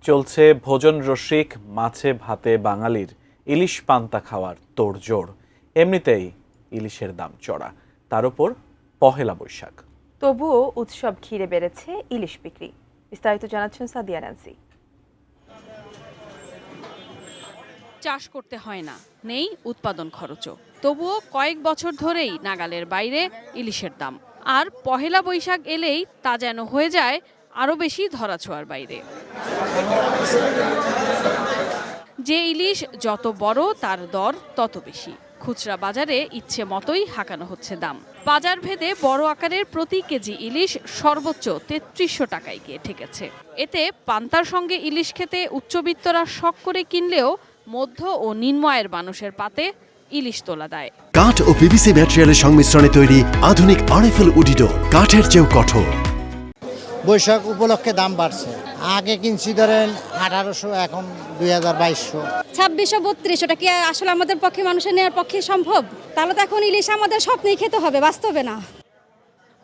চলছে ভোজন রসিক মাছে ভাতে বাঙালির ইলিশ পান্তা খাওয়ার তোড়জোড়। এমনিতেই ইলিশের দাম চড়া, তার উপর পহেলা বৈশাখ। তবুও উৎসব ঘিরে বেড়েছে ইলিশ বিক্রি। বিস্তারিত জানাচ্ছেন সাদিয়া ন্যান্সি। চাষ করতে হয় না, নেই উৎপাদন খরচও, তবুও কয়েক বছর ধরেই নাগালের বাইরে ইলিশের দাম। আর পহেলা বৈশাখ এলেই তা যেন হয়ে যায় আরও বেশি ধরাছোঁয়ার বাইরে। যে ইলিশ যত বড় তার দর তত বেশি। খুচরা বাজারে ইচ্ছে মতোই হাঁকানো হচ্ছে দাম। বাজার ভেদে বড় আকারের প্রতি কেজি ইলিশ সর্বোচ্চ ৩৩০০ টাকায় গিয়ে ঠেকেছে। এতে পান্তার সঙ্গে ইলিশ খেতে উচ্চবিত্তরা শখ করে কিনলেও মধ্য ও নিম্ন আয়ের মানুষের পাতে ইলিশ তোলা দেয়। কাঠ ও পিভিসি ম্যাটেরিয়ালের সংমিশ্রণে তৈরি আধুনিক আরএফএল উডিডোর, কাঠের চেয়েও কঠোর। বৈশাখ উপলক্ষে দাম বাড়ছে। আগে কিনছি ধরেন 1800, এখন 2200। 2632, ওটা কি আসলে আমাদের পক্ষে, মানুষের নেওয়ার পক্ষে সম্ভব? তাহলে তো এখন ইলিশ আমাদের স্বপ্নেই খেতে হবে, বাস্তবে না।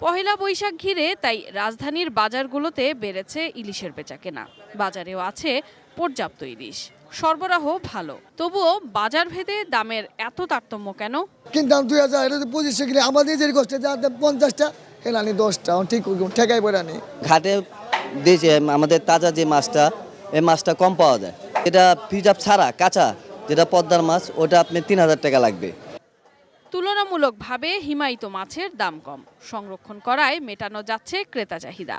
পহেলা বৈশাখ ঘিরে তাই রাজধানীর বাজারগুলোতে বেড়েছে ইলিশের বেচাকেনা। বাজারেও আছে পর্যাপ্ত ইলিশ, সরবরাহ ভালো। তবুও বাজার ভেদে দামের এত তারতম্য কেন? কিনতাম 2000, এটা 2500 কিনে আমাদের যে কষ্টে যাতে 50টা এলানি 10টা ঠিক ঠেকাই পড়ে আনি। ঘাটে দিয়েছে আমাদের তাজা যে মাছটা, এই মাছটা কম পাওয়া যায়। এটা প্রিজার্ভ ছাড়া কাঁচা যেটা পদ্মার মাছ, ওটা আপনি 3000 টাকা লাগবে। তুলনামূলকভাবে হিমায়িত মাছের দাম কম, সংরক্ষণ করায় মেটানো যাচ্ছে ক্রেতা চাহিদা,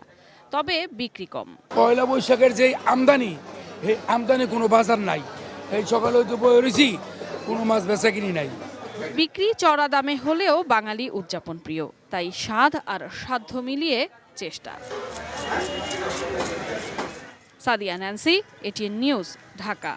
তবে বিক্রি কম। পয়লা বৈশাখের যে আমদানি, এই আমদানি কোনো বাজার নাই। এই সকালে তো বলেছি কোনো মাছ বেচা কিনি নাই। বিক্রি চড়া দামে হলেও বাঙালি উদযাপন প্রিয়, তাই স্বাদ আর সাধ্য মিলিয়ে চেষ্টা। Sadia Nancy, ATN news, Dhaka.